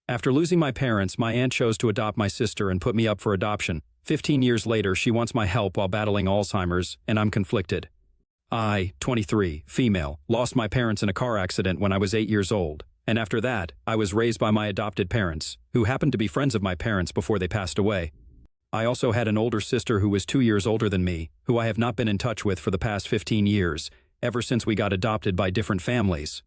After losing my parents, my aunt chose to adopt my sister and put me up for adoption. 15 years later, she wants my help while battling Alzheimer's, and I'm conflicted. I, 23, female, lost my parents in a car accident when I was 8 years old, and after that, I was raised by my adopted parents, who happened to be friends of my parents before they passed away. I also had an older sister who was 2 years older than me, who I have not been in touch with for the past 15 years, ever since we got adopted by different families.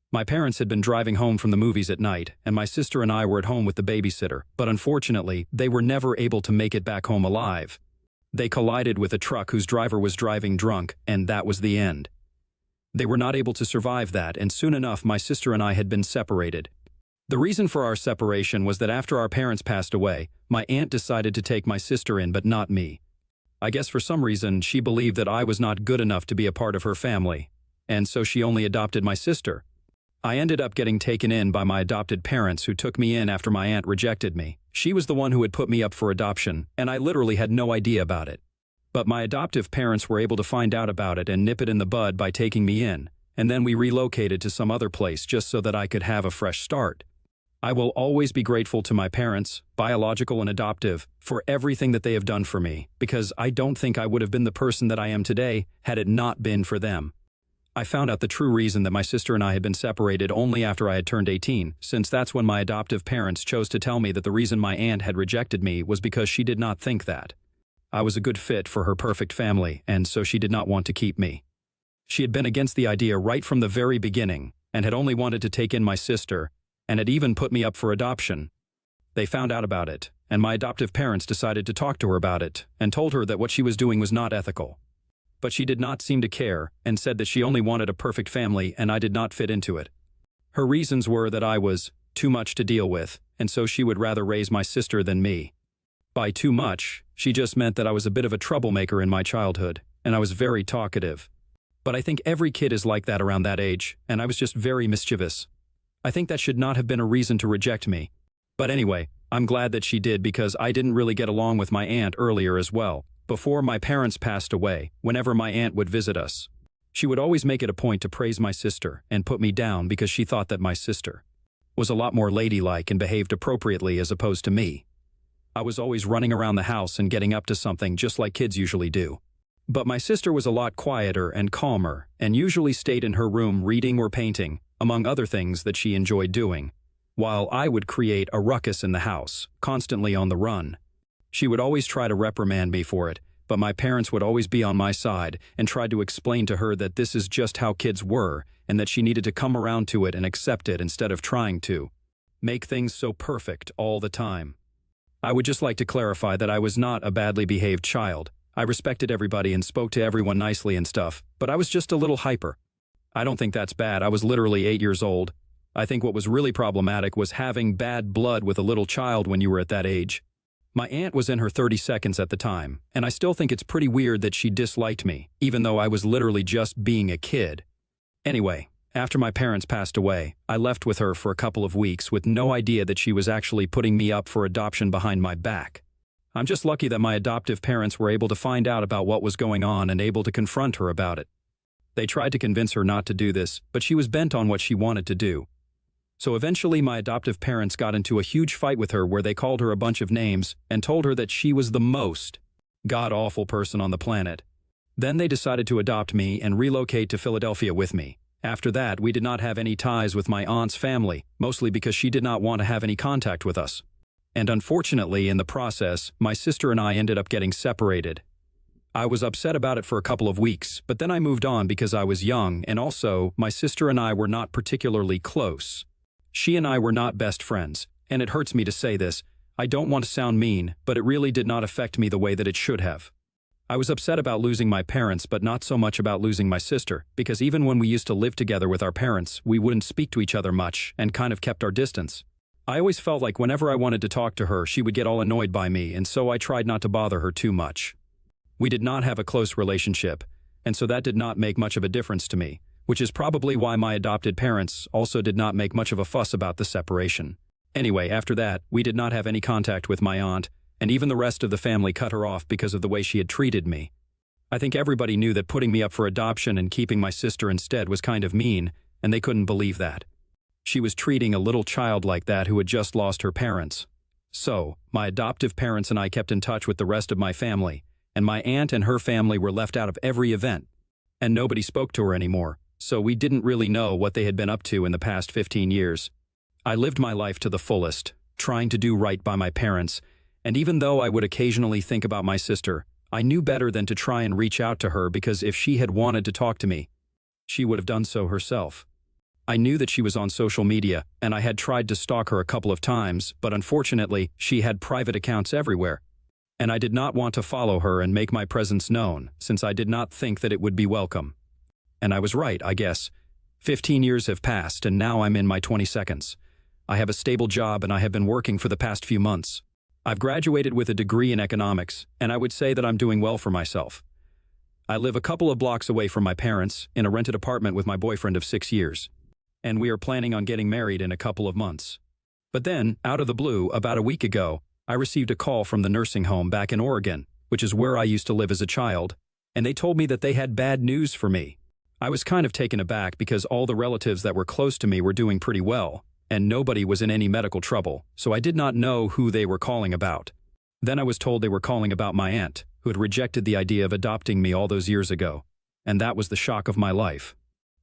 My parents had been driving home from the movies at night, and my sister and I were at home with the babysitter, but unfortunately, they were never able to make it back home alive. They collided with a truck whose driver was driving drunk, and that was the end. They were not able to survive that, and soon enough my sister and I had been separated. The reason for our separation was that after our parents passed away, my aunt decided to take my sister in but not me. I guess for some reason she believed that I was not good enough to be a part of her family, and so she only adopted my sister. I ended up getting taken in by my adopted parents who took me in after my aunt rejected me. She was the one who had put me up for adoption, and I literally had no idea about it. But my adoptive parents were able to find out about it and nip it in the bud by taking me in, and then we relocated to some other place just so that I could have a fresh start. I will always be grateful to my parents, biological and adoptive, for everything that they have done for me, because I don't think I would have been the person that I am today had it not been for them. I found out the true reason that my sister and I had been separated only after I had turned 18, since that's when my adoptive parents chose to tell me that the reason my aunt had rejected me was because she did not think that I was a good fit for her perfect family, and so she did not want to keep me. She had been against the idea right from the very beginning, and had only wanted to take in my sister, and had even put me up for adoption. They found out about it, and my adoptive parents decided to talk to her about it, and told her that what she was doing was not ethical. But she did not seem to care, and said that she only wanted a perfect family and I did not fit into it. Her reasons were that I was too much to deal with, and so she would rather raise my sister than me. By too much, she just meant that I was a bit of a troublemaker in my childhood, and I was very talkative. But I think every kid is like that around that age, and I was just very mischievous. I think that should not have been a reason to reject me. But anyway, I'm glad that she did because I didn't really get along with my aunt earlier as well. Before my parents passed away, whenever my aunt would visit us, she would always make it a point to praise my sister and put me down because she thought that my sister was a lot more ladylike and behaved appropriately as opposed to me. I was always running around the house and getting up to something just like kids usually do. But my sister was a lot quieter and calmer and usually stayed in her room reading or painting, among other things that she enjoyed doing, while I would create a ruckus in the house, constantly on the run. She would always try to reprimand me for it, but my parents would always be on my side and tried to explain to her that this is just how kids were and that she needed to come around to it and accept it instead of trying to make things so perfect all the time. I would just like to clarify that I was not a badly behaved child. I respected everybody and spoke to everyone nicely and stuff, but I was just a little hyper. I don't think that's bad. I was literally 8 years old. I think what was really problematic was having bad blood with a little child when you were at that age. My aunt was in her 32nds at the time, and I still think it's pretty weird that she disliked me, even though I was literally just being a kid. Anyway, after my parents passed away, I left with her for a couple of weeks with no idea that she was actually putting me up for adoption behind my back. I'm just lucky that my adoptive parents were able to find out about what was going on and able to confront her about it. They tried to convince her not to do this, but she was bent on what she wanted to do. So eventually my adoptive parents got into a huge fight with her where they called her a bunch of names and told her that she was the most god-awful person on the planet. Then they decided to adopt me and relocate to Philadelphia with me. After that, we did not have any ties with my aunt's family, mostly because she did not want to have any contact with us. And unfortunately, in the process, my sister and I ended up getting separated. I was upset about it for a couple of weeks, but then I moved on because I was young, and also, my sister and I were not particularly close. She and I were not best friends, and it hurts me to say this. I don't want to sound mean, but it really did not affect me the way that it should have. I was upset about losing my parents, but not so much about losing my sister, because even when we used to live together with our parents, we wouldn't speak to each other much and kind of kept our distance. I always felt like whenever I wanted to talk to her, she would get all annoyed by me, and so I tried not to bother her too much. We did not have a close relationship, and so that did not make much of a difference to me, which is probably why my adopted parents also did not make much of a fuss about the separation. Anyway, after that, we did not have any contact with my aunt, and even the rest of the family cut her off because of the way she had treated me. I think everybody knew that putting me up for adoption and keeping my sister instead was kind of mean, and they couldn't believe that. She was treating a little child like that who had just lost her parents. So, my adoptive parents and I kept in touch with the rest of my family, and my aunt and her family were left out of every event. And nobody spoke to her anymore, so we didn't really know what they had been up to in the past 15 years. I lived my life to the fullest, trying to do right by my parents, and even though I would occasionally think about my sister, I knew better than to try and reach out to her because if she had wanted to talk to me, she would have done so herself. I knew that she was on social media, and I had tried to stalk her a couple of times, but unfortunately, she had private accounts everywhere. And I did not want to follow her and make my presence known, since I did not think that it would be welcome. And I was right, I guess. 15 years have passed, and now I'm in my 22nd. I have a stable job, and I have been working for the past few months. I've graduated with a degree in economics, and I would say that I'm doing well for myself. I live a couple of blocks away from my parents, in a rented apartment with my boyfriend of 6 years. And we are planning on getting married in a couple of months. But then, out of the blue, about a week ago, I received a call from the nursing home back in Oregon, which is where I used to live as a child, and they told me that they had bad news for me. I was kind of taken aback because all the relatives that were close to me were doing pretty well, and nobody was in any medical trouble, so I did not know who they were calling about. Then I was told they were calling about my aunt, who had rejected the idea of adopting me all those years ago, and that was the shock of my life.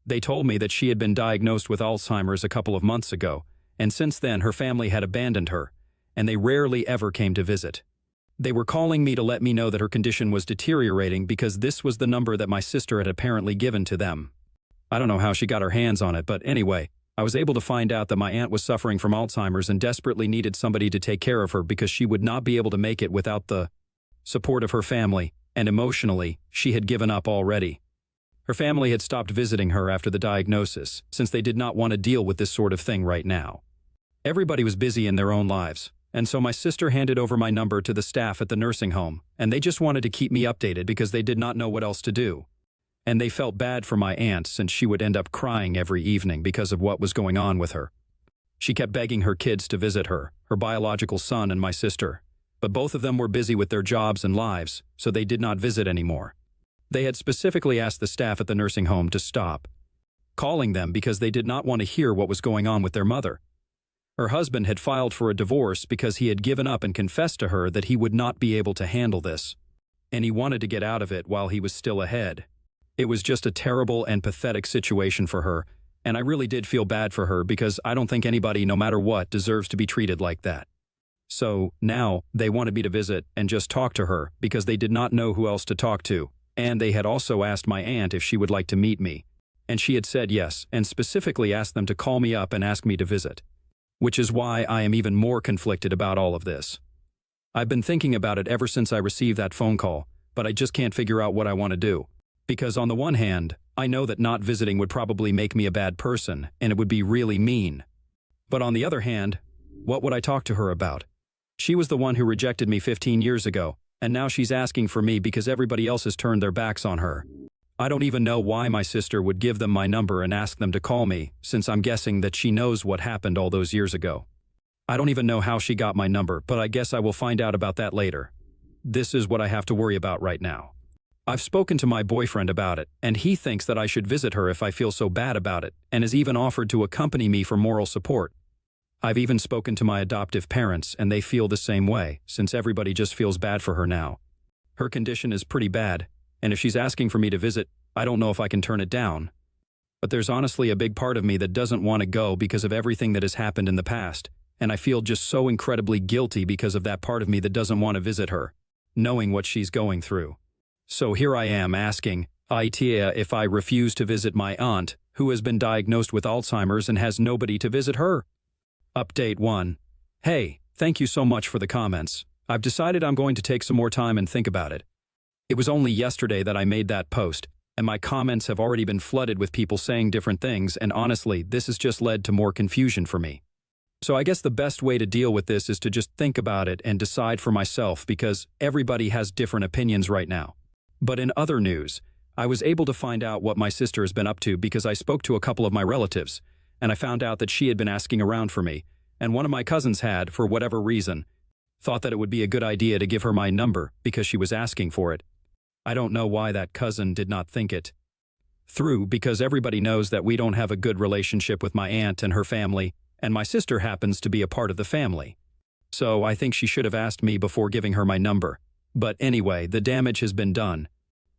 They told me that she had been diagnosed with Alzheimer's a couple of months ago, and since then her family had abandoned her, and they rarely ever came to visit. They were calling me to let me know that her condition was deteriorating because this was the number that my sister had apparently given to them. I don't know how she got her hands on it, but anyway, I was able to find out that my aunt was suffering from Alzheimer's and desperately needed somebody to take care of her because she would not be able to make it without the support of her family, and emotionally, she had given up already. Her family had stopped visiting her after the diagnosis, since they did not want to deal with this sort of thing right now. Everybody was busy in their own lives, and so my sister handed over my number to the staff at the nursing home, and they just wanted to keep me updated because they did not know what else to do. And they felt bad for my aunt since she would end up crying every evening because of what was going on with her. She kept begging her kids to visit her biological son and my sister, but both of them were busy with their jobs and lives, so they did not visit anymore. They had specifically asked the staff at the nursing home to stop calling them because they did not want to hear what was going on with their mother. Her husband had filed for a divorce because he had given up and confessed to her that he would not be able to handle this, and he wanted to get out of it while he was still ahead. It was just a terrible and pathetic situation for her, and I really did feel bad for her because I don't think anybody, no matter what, deserves to be treated like that. So, now, they wanted me to visit and just talk to her because they did not know who else to talk to. And they had also asked my aunt if she would like to meet me. And she had said yes, and specifically asked them to call me up and ask me to visit. Which is why I am even more conflicted about all of this. I've been thinking about it ever since I received that phone call, but I just can't figure out what I want to do. Because on the one hand, I know that not visiting would probably make me a bad person, and it would be really mean. But on the other hand, what would I talk to her about? She was the one who rejected me 15 years ago, and now she's asking for me because everybody else has turned their backs on her. I don't even know why my sister would give them my number and ask them to call me, since I'm guessing that she knows what happened all those years ago. I don't even know how she got my number, but I guess I will find out about that later. This is what I have to worry about right now. I've spoken to my boyfriend about it, and he thinks that I should visit her if I feel so bad about it, and has even offered to accompany me for moral support. I've even spoken to my adoptive parents, and they feel the same way, since everybody just feels bad for her now. Her condition is pretty bad, and if she's asking for me to visit, I don't know if I can turn it down. But there's honestly a big part of me that doesn't want to go because of everything that has happened in the past, and I feel just so incredibly guilty because of that part of me that doesn't want to visit her, knowing what she's going through. So here I am asking Itea if I refuse to visit my aunt, who has been diagnosed with Alzheimer's and has nobody to visit her. Update 1. Hey, thank you so much for the comments. I've decided I'm going to take some more time and think about it. It was only yesterday that I made that post, and my comments have already been flooded with people saying different things, and honestly, this has just led to more confusion for me. So I guess the best way to deal with this is to just think about it and decide for myself because everybody has different opinions right now. But in other news, I was able to find out what my sister has been up to because I spoke to a couple of my relatives, and I found out that she had been asking around for me, and one of my cousins had, for whatever reason, thought that it would be a good idea to give her my number because she was asking for it. I don't know why that cousin did not think it. through because everybody knows that we don't have a good relationship with my aunt and her family, and my sister happens to be a part of the family. So I think she should have asked me before giving her my number. But anyway, the damage has been done.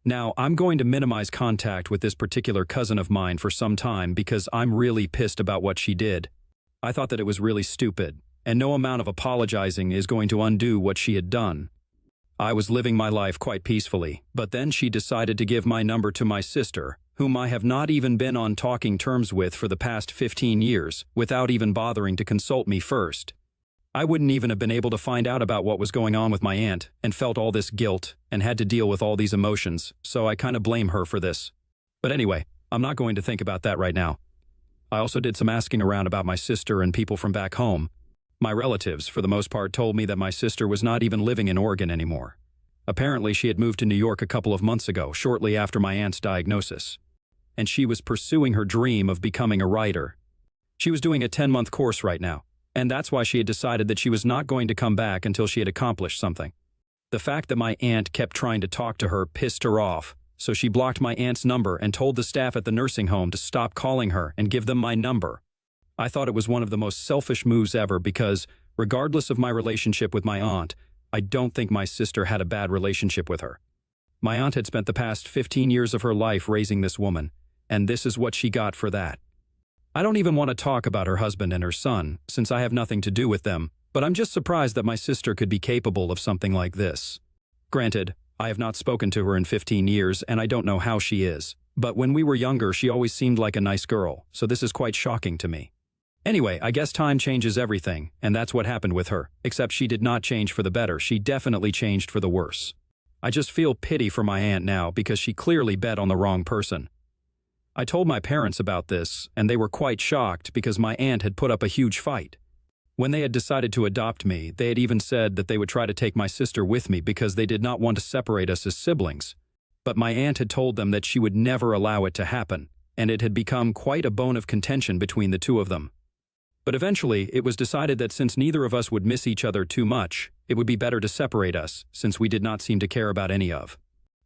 Now, I'm going to minimize contact with this particular cousin of mine for some time because I'm really pissed about what she did. I thought that it was really stupid, and no amount of apologizing is going to undo what she had done. I was living my life quite peacefully, but then she decided to give my number to my sister, whom I have not even been on talking terms with for the past 15 years, without even bothering to consult me first. I wouldn't even have been able to find out about what was going on with my aunt, and felt all this guilt, and had to deal with all these emotions, so I kind of blame her for this. But anyway, I'm not going to think about that right now. I also did some asking around about my sister and people from back home. My relatives, for the most part, told me that my sister was not even living in Oregon anymore. Apparently, she had moved to New York a couple of months ago, shortly after my aunt's diagnosis. And she was pursuing her dream of becoming a writer. She was doing a 10-month course right now, and that's why she had decided that she was not going to come back until she had accomplished something. The fact that my aunt kept trying to talk to her pissed her off, so she blocked my aunt's number and told the staff at the nursing home to stop calling her and give them my number. I thought it was one of the most selfish moves ever because, regardless of my relationship with my aunt, I don't think my sister had a bad relationship with her. My aunt had spent the past 15 years of her life raising this woman, and this is what she got for that. I don't even want to talk about her husband and her son, since I have nothing to do with them, but I'm just surprised that my sister could be capable of something like this. Granted, I have not spoken to her in 15 years, and I don't know how she is, but when we were younger she always seemed like a nice girl, so this is quite shocking to me. Anyway, I guess time changes everything, and that's what happened with her, except she did not change for the better, she definitely changed for the worse. I just feel pity for my aunt now because she clearly bet on the wrong person. I told my parents about this, and they were quite shocked because my aunt had put up a huge fight. When they had decided to adopt me, they had even said that they would try to take my sister with me because they did not want to separate us as siblings. But my aunt had told them that she would never allow it to happen, and it had become quite a bone of contention between the two of them. But eventually, it was decided that since neither of us would miss each other too much, it would be better to separate us, since we did not seem to care about any of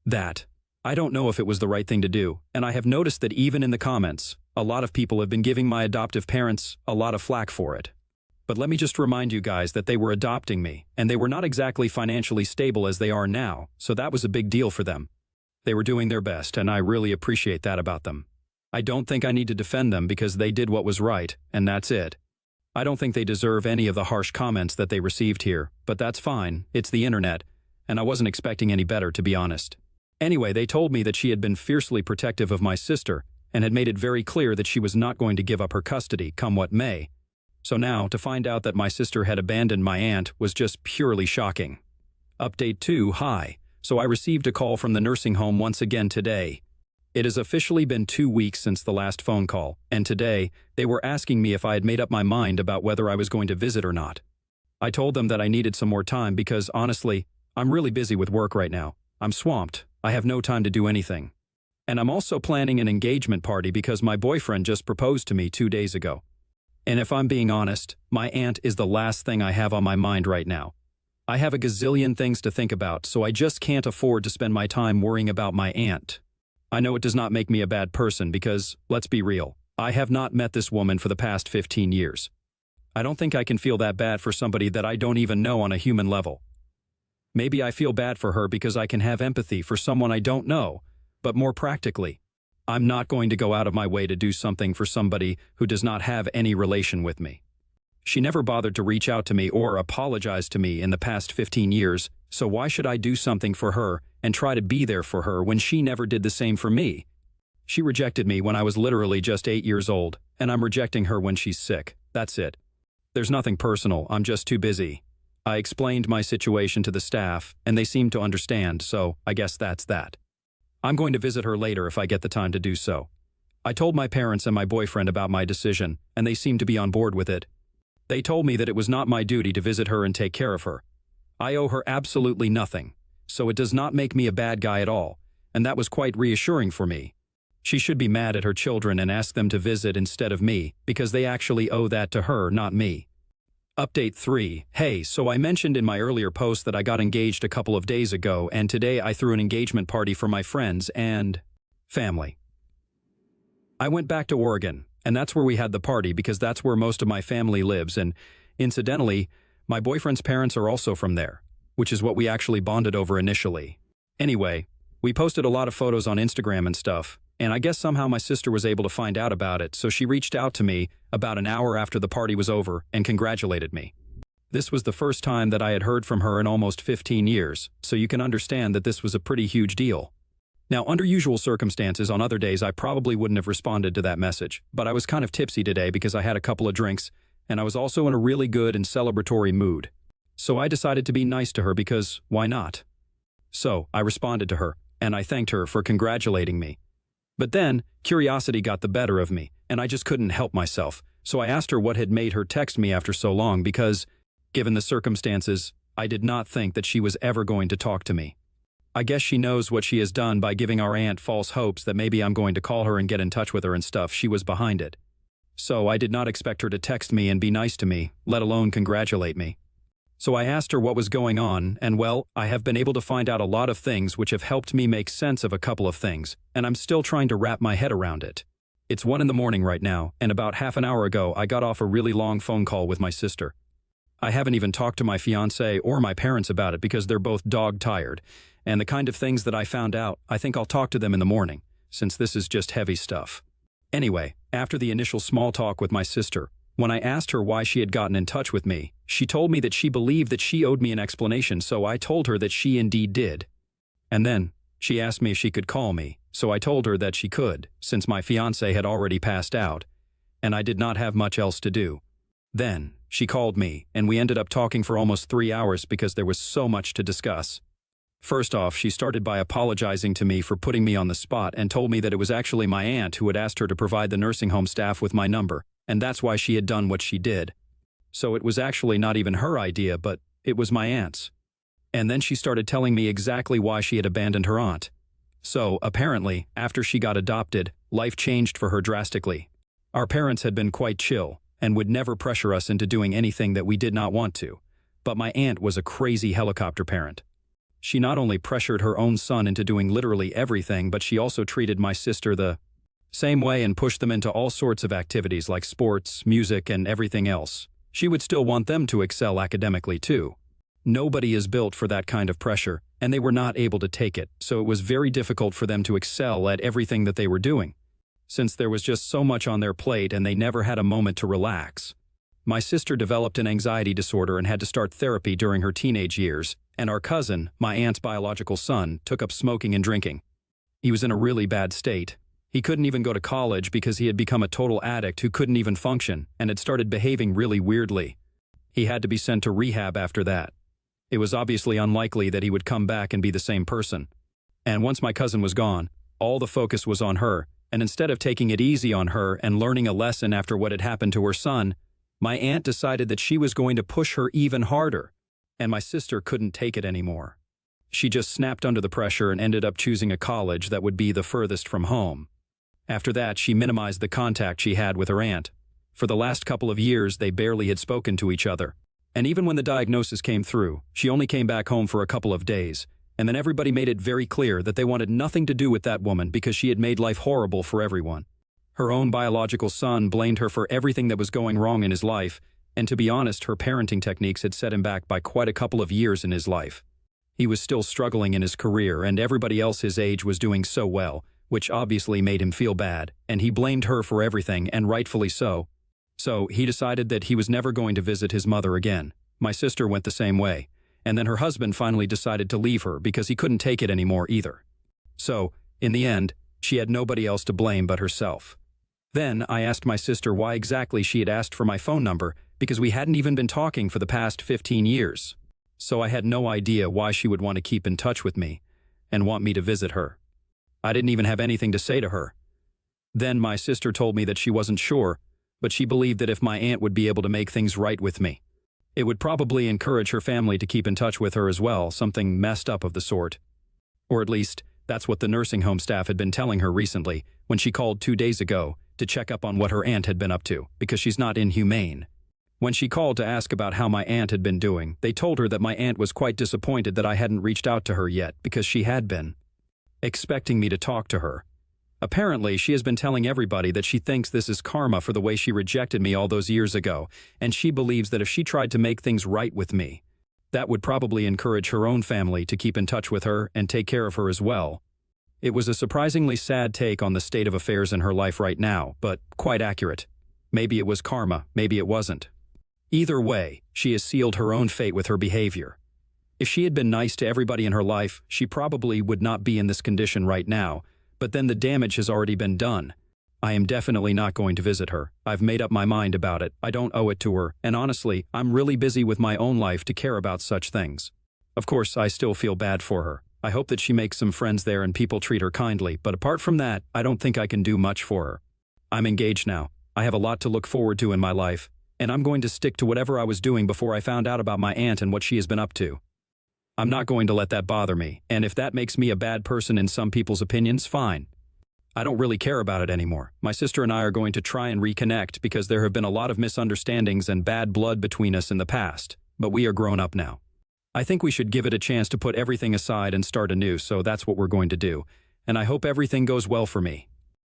that. I don't know if it was the right thing to do, and I have noticed that even in the comments, a lot of people have been giving my adoptive parents a lot of flack for it. But let me just remind you guys that they were adopting me, and they were not exactly financially stable as they are now, so that was a big deal for them. They were doing their best, and I really appreciate that about them. I don't think I need to defend them because they did what was right, and that's it. I don't think they deserve any of the harsh comments that they received here, but that's fine, it's the internet, and I wasn't expecting any better, to be honest. Anyway, they told me that she had been fiercely protective of my sister and had made it very clear that she was not going to give up her custody, come what may. So now, to find out that my sister had abandoned my aunt was just purely shocking. Update 2, hi. So I received a call from the nursing home once again today. It has officially been 2 weeks since the last phone call, and today, they were asking me if I had made up my mind about whether I was going to visit or not. I told them that I needed some more time because, honestly, I'm really busy with work right now. I'm swamped. I have no time to do anything. And I'm also planning an engagement party because my boyfriend just proposed to me 2 days ago. And if I'm being honest, my aunt is the last thing I have on my mind right now. I have a gazillion things to think about, so I just can't afford to spend my time worrying about my aunt. I know it does not make me a bad person because, let's be real, I have not met this woman for the past 15 years. I don't think I can feel that bad for somebody that I don't even know on a human level. Maybe I feel bad for her because I can have empathy for someone I don't know, but more practically, I'm not going to go out of my way to do something for somebody who does not have any relation with me. She never bothered to reach out to me or apologize to me in the past 15 years, so why should I do something for her and try to be there for her when she never did the same for me? She rejected me when I was literally just 8 years old, and I'm rejecting her when she's sick. That's it. There's nothing personal, I'm just too busy. I explained my situation to the staff, and they seemed to understand, so I guess that's that. I'm going to visit her later if I get the time to do so. I told my parents and my boyfriend about my decision, and they seemed to be on board with it. They told me that it was not my duty to visit her and take care of her. I owe her absolutely nothing, so it does not make me a bad guy at all, and that was quite reassuring for me. She should be mad at her children and ask them to visit instead of me, because they actually owe that to her, not me. Update 3. Hey, so I mentioned in my earlier post that I got engaged a couple of days ago, and today I threw an engagement party for my friends and family. I went back to Oregon, and that's where we had the party because that's where most of my family lives, and incidentally, my boyfriend's parents are also from there, which is what we actually bonded over initially. Anyway, we posted a lot of photos on Instagram and stuff, and I guess somehow my sister was able to find out about it, so she reached out to me about an hour after the party was over and congratulated me. This was the first time that I had heard from her in almost 15 years, so you can understand that this was a pretty huge deal. Now, under usual circumstances, on other days I probably wouldn't have responded to that message, but I was kind of tipsy today because I had a couple of drinks, and I was also in a really good and celebratory mood. So I decided to be nice to her because, why not? So, I responded to her, and I thanked her for congratulating me. But then, curiosity got the better of me, and I just couldn't help myself, so I asked her what had made her text me after so long because, given the circumstances, I did not think that she was ever going to talk to me. I guess she knows what she has done by giving our aunt false hopes that maybe I'm going to call her and get in touch with her and stuff. She was behind it. So I did not expect her to text me and be nice to me, let alone congratulate me. So I asked her what was going on, and well, I have been able to find out a lot of things which have helped me make sense of a couple of things, and I'm still trying to wrap my head around it. It's 1 in the morning right now, and about half an hour ago I got off a really long phone call with my sister. I haven't even talked to my fiancé or my parents about it because they're both dog-tired, and the kind of things that I found out, I think I'll talk to them in the morning, since this is just heavy stuff. Anyway, after the initial small talk with my sister, when I asked her why she had gotten in touch with me, she told me that she believed that she owed me an explanation, so I told her that she indeed did. And then, she asked me if she could call me, so I told her that she could, since my fiancé had already passed out, and I did not have much else to do. Then, she called me, and we ended up talking for almost 3 hours because there was so much to discuss. First off, she started by apologizing to me for putting me on the spot and told me that it was actually my aunt who had asked her to provide the nursing home staff with my number, and that's why she had done what she did. So it was actually not even her idea, but it was my aunt's. And then she started telling me exactly why she had abandoned her aunt. So, apparently, after she got adopted, life changed for her drastically. Our parents had been quite chill and would never pressure us into doing anything that we did not want to. But my aunt was a crazy helicopter parent. She not only pressured her own son into doing literally everything, but she also treated my sister the same way and pushed them into all sorts of activities like sports, music, and everything else. She would still want them to excel academically too. Nobody is built for that kind of pressure, and they were not able to take it, so it was very difficult for them to excel at everything that they were doing, since there was just so much on their plate and they never had a moment to relax. My sister developed an anxiety disorder and had to start therapy during her teenage years, and our cousin, my aunt's biological son, took up smoking and drinking. He was in a really bad state. He couldn't even go to college because he had become a total addict who couldn't even function and had started behaving really weirdly. He had to be sent to rehab after that. It was obviously unlikely that he would come back and be the same person. And once my cousin was gone, all the focus was on her, and instead of taking it easy on her and learning a lesson after what had happened to her son, my aunt decided that she was going to push her even harder, and my sister couldn't take it anymore. She just snapped under the pressure and ended up choosing a college that would be the furthest from home. After that, she minimized the contact she had with her aunt. For the last couple of years, they barely had spoken to each other. And even when the diagnosis came through, she only came back home for a couple of days, and then everybody made it very clear that they wanted nothing to do with that woman because she had made life horrible for everyone. Her own biological son blamed her for everything that was going wrong in his life, and to be honest, her parenting techniques had set him back by quite a couple of years in his life. He was still struggling in his career, and everybody else his age was doing so well, which obviously made him feel bad, and he blamed her for everything, and rightfully so. So he decided that he was never going to visit his mother again. My sister went the same way, and then her husband finally decided to leave her because he couldn't take it anymore either. So, in the end, she had nobody else to blame but herself. Then I asked my sister why exactly she had asked for my phone number because we hadn't even been talking for the past 15 years. So I had no idea why she would want to keep in touch with me and want me to visit her. I didn't even have anything to say to her. Then my sister told me that she wasn't sure, but she believed that if my aunt would be able to make things right with me, it would probably encourage her family to keep in touch with her as well, something messed up of the sort. Or at least, that's what the nursing home staff had been telling her recently when she called 2 days ago to check up on what her aunt had been up to, because she's not inhumane. When she called to ask about how my aunt had been doing, they told her that my aunt was quite disappointed that I hadn't reached out to her yet because she had been expecting me to talk to her. Apparently, she has been telling everybody that she thinks this is karma for the way she rejected me all those years ago, and she believes that if she tried to make things right with me, that would probably encourage her own family to keep in touch with her and take care of her as well. It was a surprisingly sad take on the state of affairs in her life right now, but quite accurate. Maybe it was karma, maybe it wasn't. Either way, she has sealed her own fate with her behavior. If she had been nice to everybody in her life, she probably would not be in this condition right now, but then the damage has already been done. I am definitely not going to visit her. I've made up my mind about it. I don't owe it to her, and honestly, I'm really busy with my own life to care about such things. Of course, I still feel bad for her. I hope that she makes some friends there and people treat her kindly, but apart from that, I don't think I can do much for her. I'm engaged now. I have a lot to look forward to in my life, and I'm going to stick to whatever I was doing before I found out about my aunt and what she has been up to. I'm not going to let that bother me, and if that makes me a bad person in some people's opinions, fine. I don't really care about it anymore. My sister and I are going to try and reconnect because there have been a lot of misunderstandings and bad blood between us in the past, but we are grown up now. I think we should give it a chance to put everything aside and start anew, so that's what we're going to do, and I hope everything goes well for me.